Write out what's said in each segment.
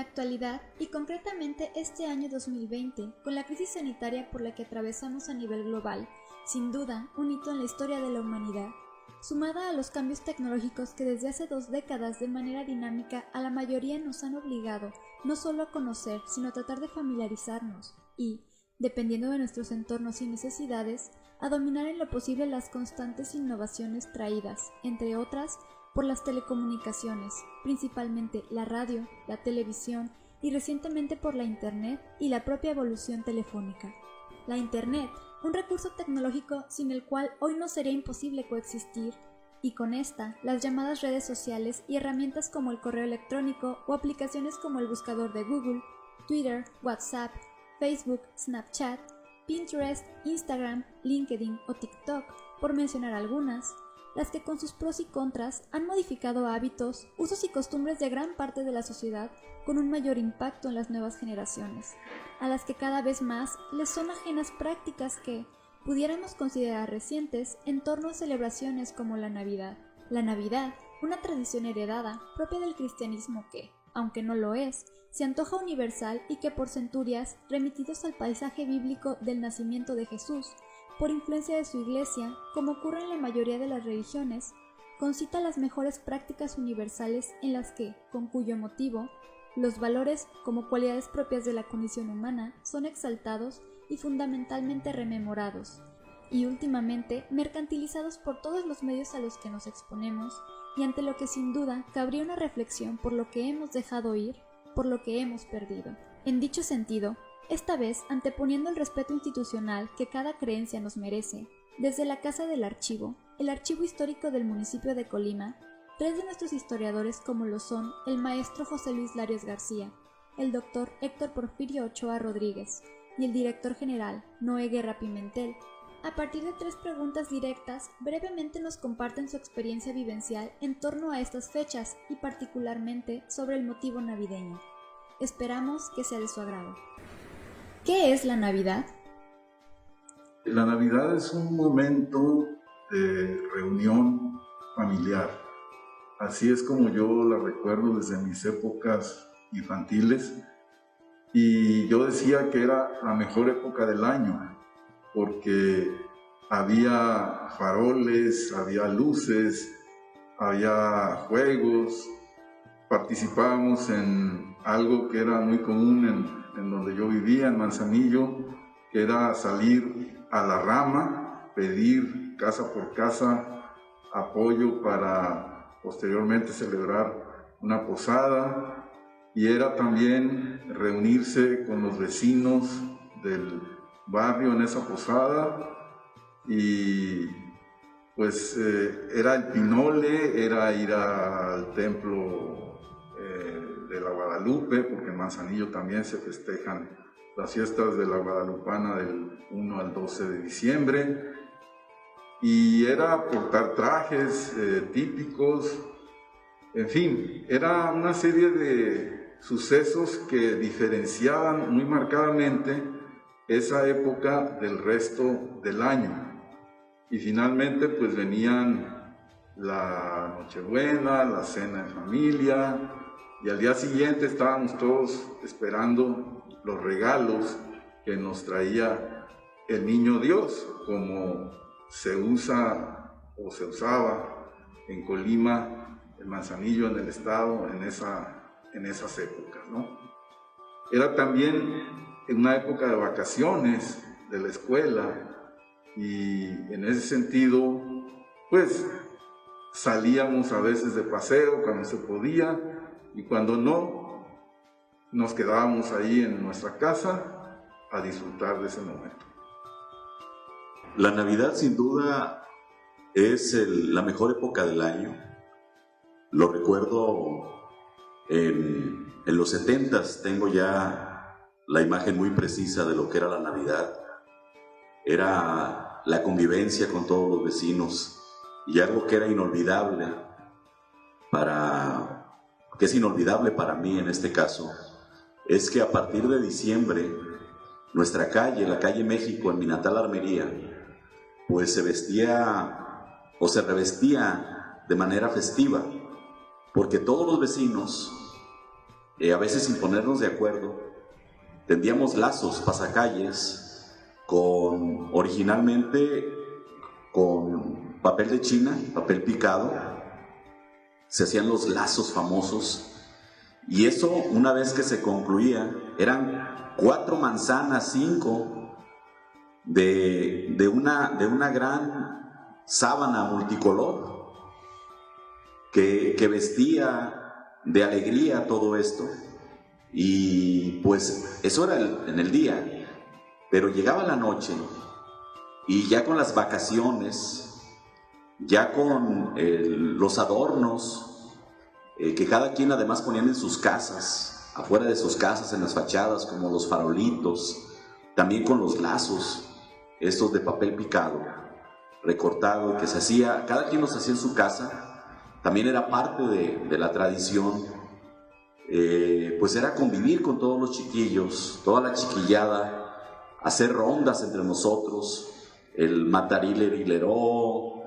la actualidad, y concretamente este año 2020, con la crisis sanitaria por la que atravesamos a nivel global, sin duda un hito en la historia de la humanidad, sumada a los cambios tecnológicos que desde hace 2 décadas de manera dinámica a la mayoría nos han obligado no solo a conocer, sino a tratar de familiarizarnos y, dependiendo de nuestros entornos y necesidades, a dominar en lo posible las constantes innovaciones traídas, entre otras, por las telecomunicaciones, principalmente la radio, la televisión y recientemente por la Internet y la propia evolución telefónica. La Internet, un recurso tecnológico sin el cual hoy nos sería imposible coexistir, y con esta, las llamadas redes sociales y herramientas como el correo electrónico o aplicaciones como el buscador de Google, Twitter, WhatsApp, Facebook, Snapchat, Pinterest, Instagram, LinkedIn o TikTok, por mencionar algunas, las que con sus pros y contras han modificado hábitos, usos y costumbres de gran parte de la sociedad con un mayor impacto en las nuevas generaciones, a las que cada vez más les son ajenas prácticas que pudiéramos considerar recientes en torno a celebraciones como la Navidad. La Navidad, una tradición heredada propia del cristianismo que, aunque no lo es, se antoja universal y que por centurias, remitidos al paisaje bíblico del nacimiento de Jesús, por influencia de su iglesia, como ocurre en la mayoría de las religiones, concita las mejores prácticas universales en las que, con cuyo motivo, los valores como cualidades propias de la condición humana son exaltados y fundamentalmente rememorados, y últimamente mercantilizados por todos los medios a los que nos exponemos, y ante lo que sin duda cabría una reflexión por lo que hemos dejado ir, por lo que hemos perdido. En dicho sentido, esta vez anteponiendo el respeto institucional que cada creencia nos merece, desde la Casa del Archivo, el Archivo Histórico del municipio de Colima, 3 de nuestros historiadores como lo son el maestro José Luis Larios García, el doctor Héctor Porfirio Ochoa Rodríguez y el director general Noé Guerra Pimentel, a partir de 3 preguntas directas, brevemente nos comparten su experiencia vivencial en torno a estas fechas y particularmente sobre el motivo navideño. Esperamos que sea de su agrado. ¿Qué es la Navidad? La Navidad es un momento de reunión familiar. Así es como yo la recuerdo desde mis épocas infantiles. Y yo decía que era la mejor época del año, porque había faroles, había luces, había juegos. Participábamos en algo que era muy común en donde yo vivía, en Manzanillo, que era salir a la rama, pedir casa por casa apoyo para posteriormente celebrar una posada, y era también reunirse con los vecinos del barrio en esa posada, y pues era el pinole, era ir al templo de la Guadalupe, porque en Manzanillo también se festejan las fiestas de la Guadalupana del 1 al 12 de diciembre, y era portar trajes típicos, en fin, era una serie de sucesos que diferenciaban muy marcadamente esa época del resto del año. Y finalmente pues venían la Nochebuena, la cena de familia, y al día siguiente estábamos todos esperando los regalos que nos traía el Niño Dios, como se usa o se usaba en Colima, en Manzanillo, en el estado, en esas épocas, ¿no? Era también una época de vacaciones de la escuela, y en ese sentido, pues salíamos a veces de paseo cuando se podía, y cuando no, nos quedábamos ahí en nuestra casa a disfrutar de ese momento. La Navidad sin duda es la mejor época del año. Lo recuerdo en los 70s, tengo ya la imagen muy precisa de lo que era la Navidad. Era la convivencia con todos los vecinos, y algo que era inolvidable que es inolvidable para mí en este caso, es que a partir de diciembre, nuestra calle, la calle México, en mi natal Armería, pues se vestía o se revestía de manera festiva, porque todos los vecinos a veces sin ponernos de acuerdo, tendíamos lazos, pasacalles, originalmente con papel de China, papel picado. Se hacían los lazos famosos, y eso, una vez que se concluía, eran 4 manzanas, 5, de una gran sábana multicolor que vestía de alegría todo esto. Y pues eso era en el día, pero llegaba la noche y ya con las vacaciones, ya con los adornos que cada quien además ponían en sus casas, afuera de sus casas, en las fachadas, como los farolitos, también con los lazos, estos de papel picado, recortado, que se hacía, cada quien los hacía en su casa, también era parte de la tradición. Pues era convivir con todos los chiquillos, toda la chiquillada, hacer rondas entre nosotros, el matarilerilero,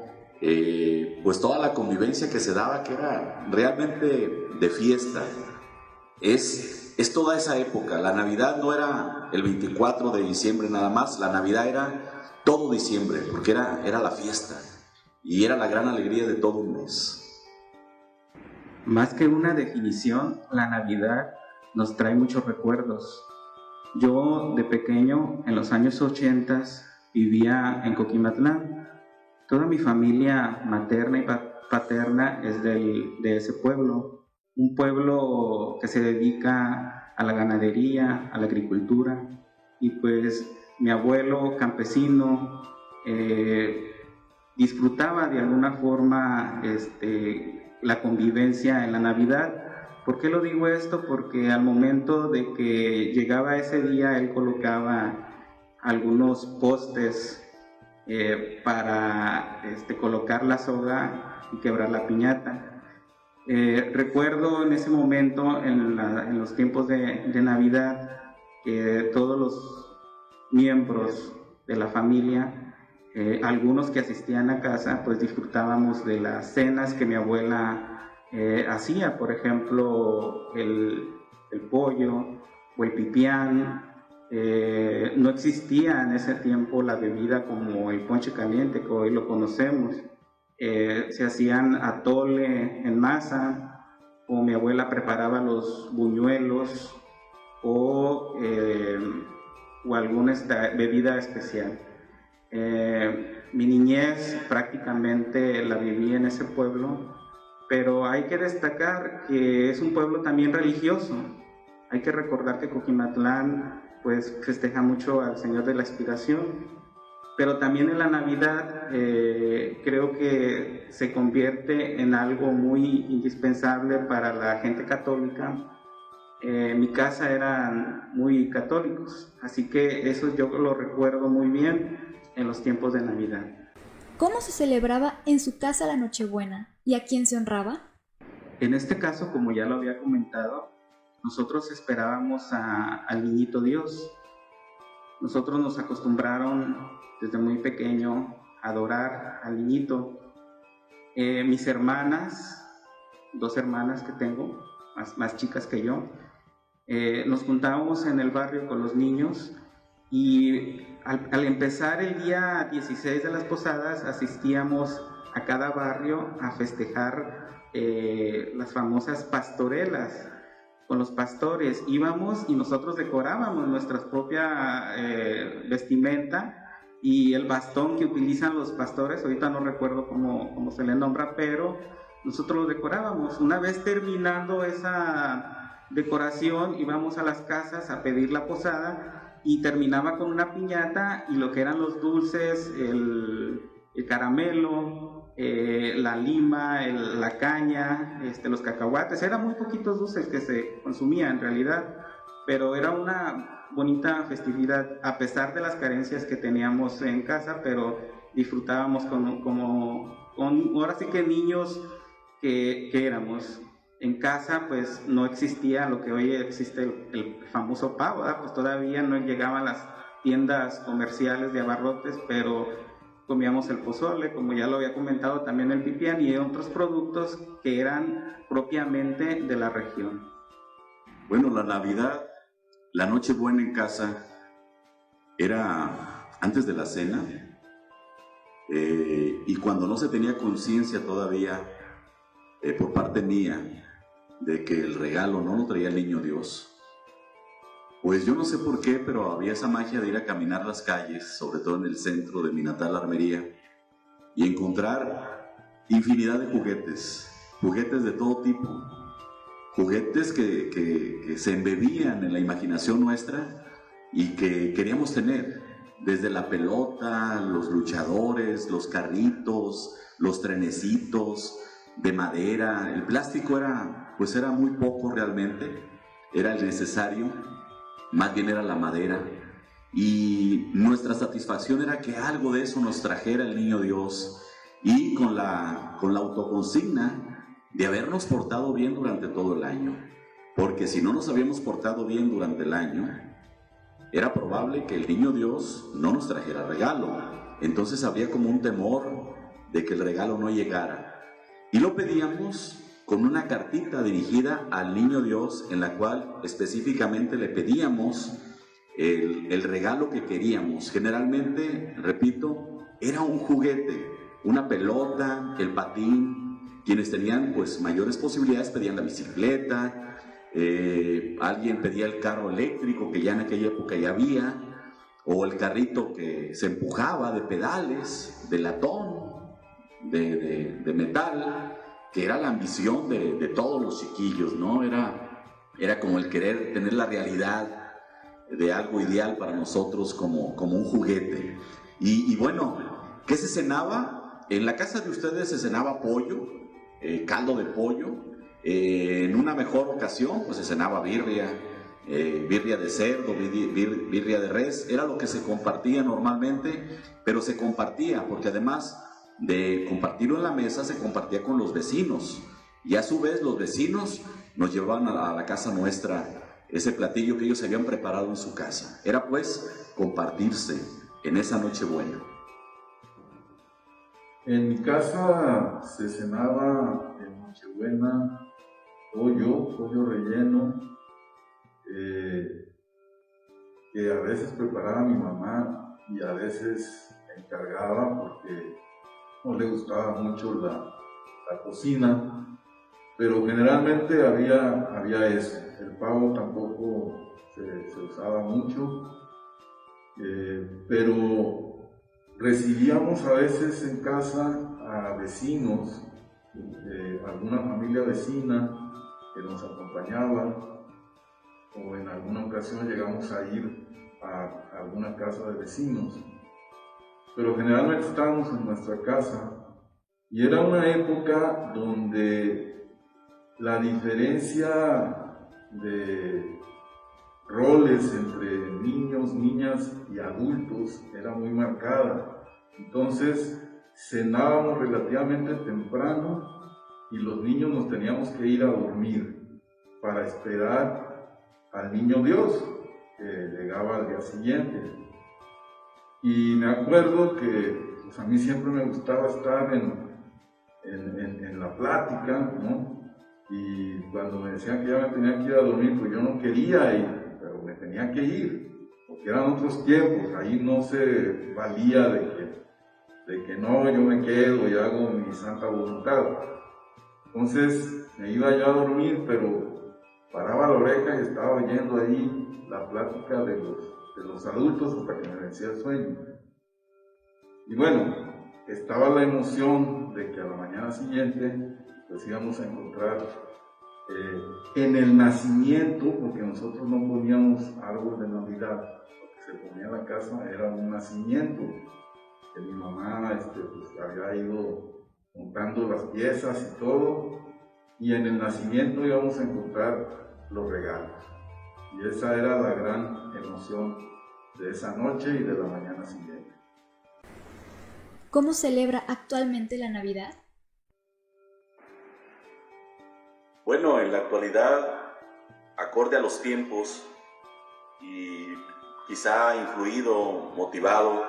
pues toda la convivencia que se daba, que era realmente de fiesta. Es toda esa época. La Navidad no era el 24 de diciembre nada más, la Navidad era todo diciembre, porque era la fiesta y era la gran alegría de todo un mes. Más que una definición, la Navidad nos trae muchos recuerdos. Yo de pequeño, en los años 80, vivía en Coquimatlán. Toda mi familia materna y paterna es de ese pueblo. Un pueblo que se dedica a la ganadería, a la agricultura. Y pues mi abuelo campesino disfrutaba de alguna forma la convivencia en la Navidad. ¿Por qué lo digo esto? Porque al momento de que llegaba ese día, él colocaba algunos postes para colocar la soga y quebrar la piñata. Recuerdo en ese momento, en los tiempos de Navidad, que todos los miembros de la familia, algunos que asistían a casa, pues disfrutábamos de las cenas que mi abuela hacía, por ejemplo, el pollo o el pipián. No existía en ese tiempo la bebida como el ponche caliente, que hoy lo conocemos. Se hacían atole en masa, o mi abuela preparaba los buñuelos o alguna bebida especial. Mi niñez prácticamente la viví en ese pueblo, pero hay que destacar que es un pueblo también religioso. Hay que recordar que Coquimatlán pues festeja mucho al Señor de la Expiración, pero también en la Navidad creo que se convierte en algo muy indispensable para la gente católica. Mi casa eran muy católicos, así que eso yo lo recuerdo muy bien en los tiempos de Navidad. ¿Cómo se celebraba en su casa la Nochebuena y a quién se honraba? En este caso, como ya lo había comentado, nosotros esperábamos al niñito Dios. Nosotros nos acostumbraron desde muy pequeño a adorar al niñito. Mis hermanas, 2 hermanas que tengo, más chicas que yo, nos juntábamos en el barrio con los niños y al empezar el día 16 de las posadas asistíamos a cada barrio a festejar las famosas pastorelas. Con los pastores íbamos y nosotros decorábamos nuestra propia vestimenta y el bastón que utilizan los pastores, ahorita no recuerdo cómo se le nombra, pero nosotros lo decorábamos. Una vez terminando esa decoración íbamos a las casas a pedir la posada y terminaba con una piñata y lo que eran los dulces, el caramelo, la lima, la caña, los cacahuates. Eran muy poquitos dulces que se consumían en realidad, pero era una bonita festividad a pesar de las carencias que teníamos en casa, pero disfrutábamos ahora sí que niños que éramos. En casa pues no existía lo que hoy existe, el famoso pavo, ¿verdad? Pues todavía no llegaban las tiendas comerciales de abarrotes, pero comíamos el pozole, como ya lo había comentado, también el pipián y otros productos que eran propiamente de la región. Bueno, la Navidad, la Nochebuena en casa, era antes de la cena, y cuando no se tenía conciencia todavía, por parte mía, de que el regalo no lo traía el niño Dios, pues yo no sé por qué, pero había esa magia de ir a caminar las calles, sobre todo en el centro de mi natal Armería, y encontrar infinidad de juguetes de todo tipo, juguetes que se embebían en la imaginación nuestra y que queríamos tener, desde la pelota, los luchadores, los carritos, los trenecitos de madera. El plástico era muy poco realmente, era el necesario, más bien era la madera, y nuestra satisfacción era que algo de eso nos trajera el niño Dios, y con la autoconsigna de habernos portado bien durante todo el año, porque si no nos habíamos portado bien durante el año, era probable que el niño Dios no nos trajera regalo. Entonces había como un temor de que el regalo no llegara, y lo pedíamos con una cartita dirigida al niño Dios, en la cual específicamente le pedíamos el regalo que queríamos. Generalmente, repito, era un juguete, una pelota, el patín. Quienes tenían pues mayores posibilidades pedían la bicicleta, alguien pedía el carro eléctrico, que ya en aquella época ya había, o el carrito que se empujaba de pedales, de latón, de metal, que era la ambición de todos los chiquillos, ¿no? Era como el querer tener la realidad de algo ideal para nosotros como un juguete. Y bueno, ¿qué se cenaba? En la casa de ustedes se cenaba pollo, caldo de pollo. En una mejor ocasión, pues se cenaba birria de cerdo, birria de res. Era lo que se compartía normalmente, pero se compartía porque además de compartirlo en la mesa, se compartía con los vecinos, y a su vez los vecinos nos llevaban a la casa nuestra ese platillo que ellos habían preparado en su casa. Era pues compartirse en esa Nochebuena. En mi casa se cenaba en Nochebuena pollo relleno, que a veces preparaba mi mamá y a veces me encargaba porque no le gustaba mucho la cocina, pero generalmente había eso. El pavo tampoco se usaba mucho, pero recibíamos a veces en casa a vecinos, alguna familia vecina que nos acompañaba, o en alguna ocasión llegamos a ir a alguna casa de vecinos, pero generalmente estábamos en nuestra casa, y era una época donde la diferencia de roles entre niños, niñas y adultos era muy marcada. Entonces cenábamos relativamente temprano y los niños nos teníamos que ir a dormir para esperar al niño Dios, que llegaba al día siguiente. Y me acuerdo que pues, a mí siempre me gustaba estar en la plática, ¿no? Y cuando me decían que ya me tenía que ir a dormir, pues yo no quería ir, pero me tenía que ir, porque eran otros tiempos. Ahí no se valía de que no, yo me quedo y hago mi santa voluntad. Entonces me iba yo a dormir, pero paraba la oreja y estaba oyendo ahí la plática de los adultos hasta que me vencía el sueño. Y bueno, estaba la emoción de que a la mañana siguiente pues íbamos a encontrar en el nacimiento, porque nosotros no poníamos árbol de Navidad, lo que se ponía en la casa era un nacimiento, que mi mamá pues, había ido montando las piezas y todo, y en el nacimiento íbamos a encontrar los regalos. Y esa era la gran emoción de esa noche y de la mañana siguiente. ¿Cómo celebra actualmente la Navidad? Bueno, en la actualidad, acorde a los tiempos y quizá influido, motivado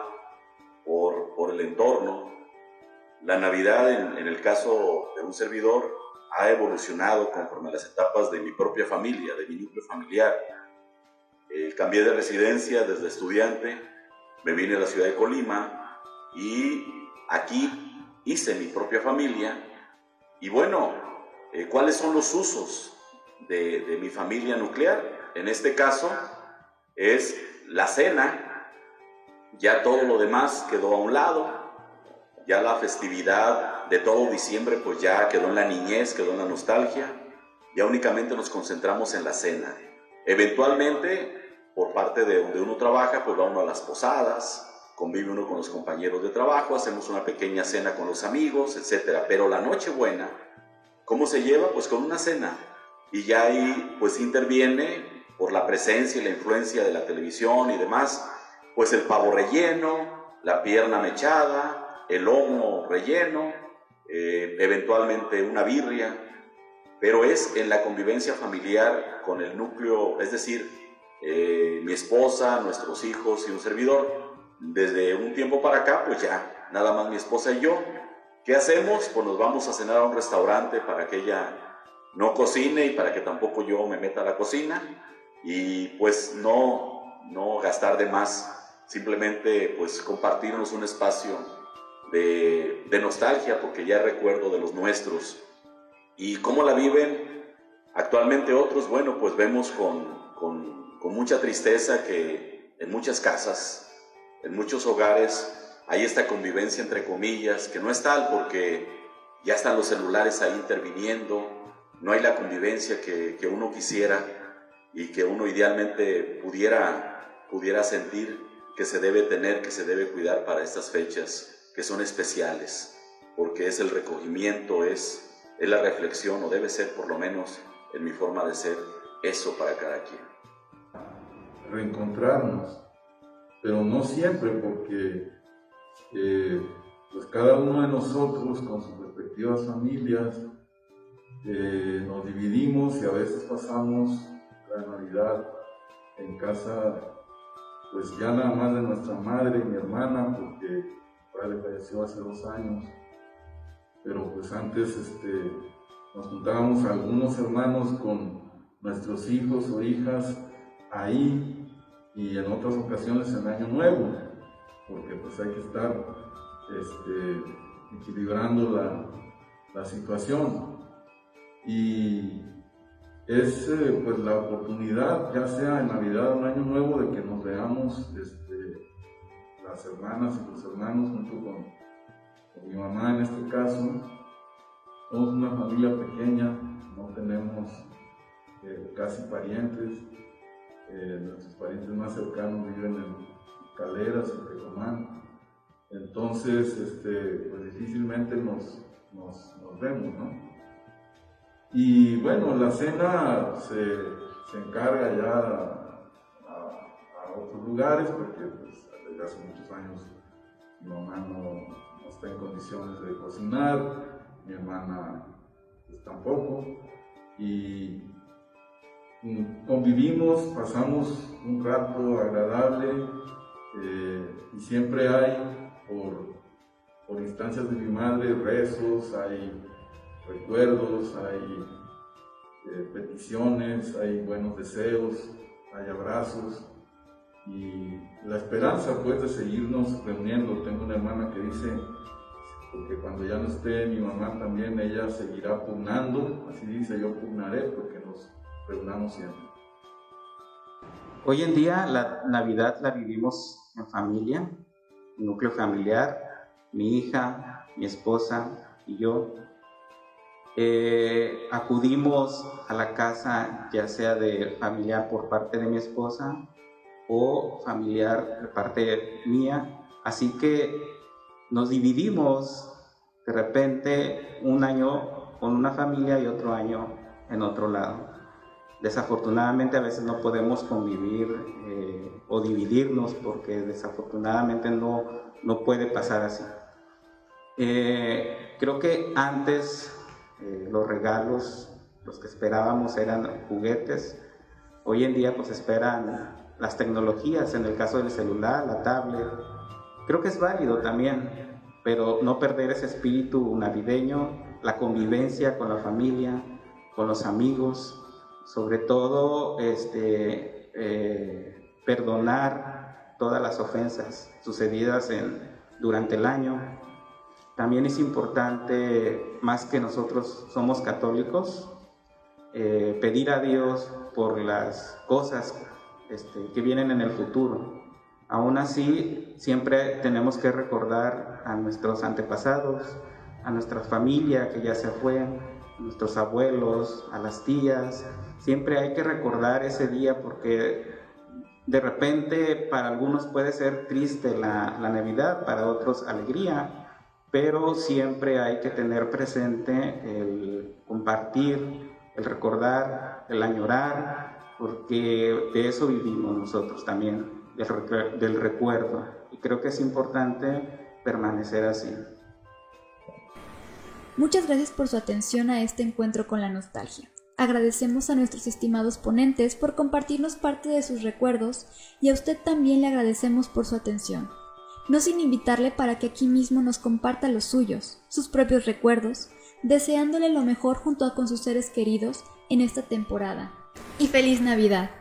por el entorno, la Navidad en el caso de un servidor ha evolucionado conforme a las etapas de mi propia familia, de mi núcleo familiar. Cambié de residencia desde estudiante, me vine a la ciudad de Colima y aquí hice mi propia familia. Y bueno, ¿cuáles son los usos de mi familia nuclear? En este caso es la cena, ya todo lo demás quedó a un lado, ya la festividad de todo diciembre pues ya quedó en la niñez, quedó en la nostalgia, ya únicamente nos concentramos en la cena. Eventualmente, por parte de donde uno trabaja, pues va uno a las posadas, convive uno con los compañeros de trabajo, hacemos una pequeña cena con los amigos, etc. Pero la Nochebuena, ¿cómo se lleva? Pues con una cena. Y ya ahí pues interviene, por la presencia y la influencia de la televisión y demás, pues el pavo relleno, la pierna mechada, el lomo relleno, eventualmente una birria, pero es en la convivencia familiar con el núcleo, es decir, mi esposa, nuestros hijos y un servidor. Desde un tiempo para acá, pues ya, nada más mi esposa y yo. ¿Qué hacemos? Pues nos vamos a cenar a un restaurante para que ella no cocine y para que tampoco yo me meta a la cocina y pues no gastar de más, simplemente pues compartirnos un espacio de nostalgia, porque ya recuerdo de los nuestros. ¿Y cómo la viven actualmente otros? Bueno, pues vemos con mucha tristeza que en muchas casas, en muchos hogares, hay esta convivencia entre comillas, que no es tal porque ya están los celulares ahí interviniendo, no hay la convivencia que uno quisiera y que uno idealmente pudiera sentir que se debe tener, que se debe cuidar para estas fechas que son especiales, porque es el recogimiento, es la reflexión, o debe ser por lo menos en mi forma de ser, eso para cada quien. Reencontrarnos, pero no siempre, porque pues cada uno de nosotros con sus respectivas familias nos dividimos y a veces pasamos la Navidad en casa, pues ya nada más de nuestra madre y mi hermana, porque mi padre falleció hace 2 años, pero pues antes nos juntábamos algunos hermanos con nuestros hijos o hijas ahí, y en otras ocasiones en Año Nuevo, porque pues hay que estar equilibrando la situación. Y es pues la oportunidad, ya sea en Navidad o en Año Nuevo, de que nos veamos las hermanas y los hermanos junto con mi mamá en este caso. Somos una familia pequeña, no tenemos casi parientes. Nuestros parientes más cercanos viven en Caleras, en Tecomán. Entonces, pues difícilmente nos vemos, ¿no? Y bueno, la cena se encarga ya a otros lugares, porque pues, desde hace muchos años mi mamá no está en condiciones de cocinar, mi hermana pues tampoco, y convivimos, pasamos un rato agradable, y siempre hay, por instancias de mi madre, rezos, hay recuerdos, hay peticiones, hay buenos deseos, hay abrazos y la esperanza pues de seguirnos reuniendo. Tengo una hermana que dice, porque cuando ya no esté mi mamá también, ella seguirá pugnando, así dice, yo pugnaré porque nos reunamos siempre. Hoy en día la Navidad la vivimos en familia, en núcleo familiar, mi hija, mi esposa y yo. Acudimos a la casa ya sea de familiar por parte de mi esposa o familiar de parte mía, así que nos dividimos de repente un año con una familia y otro año en otro lado. Desafortunadamente a veces no podemos convivir o dividirnos porque desafortunadamente no puede pasar así. Creo que antes los regalos, los que esperábamos eran juguetes. Hoy en día pues esperan las tecnologías, en el caso del celular, la tablet. Creo que es válido también, pero no perder ese espíritu navideño, la convivencia con la familia, con los amigos, sobre todo perdonar todas las ofensas sucedidas durante el año. También es importante, más que nosotros somos católicos, pedir a Dios por las cosas que vienen en el futuro. Aún así, siempre tenemos que recordar a nuestros antepasados, a nuestra familia que ya se fue, a nuestros abuelos, a las tías. Siempre hay que recordar ese día porque de repente para algunos puede ser triste la Navidad, para otros alegría, pero siempre hay que tener presente el compartir, el recordar, el añorar, porque de eso vivimos nosotros también, del recuerdo. Y creo que es importante permanecer así. Muchas gracias por su atención a este encuentro con la nostalgia. Agradecemos a nuestros estimados ponentes por compartirnos parte de sus recuerdos y a usted también le agradecemos por su atención. No sin invitarle para que aquí mismo nos comparta los suyos, sus propios recuerdos, deseándole lo mejor junto con sus seres queridos en esta temporada. ¡Y feliz Navidad!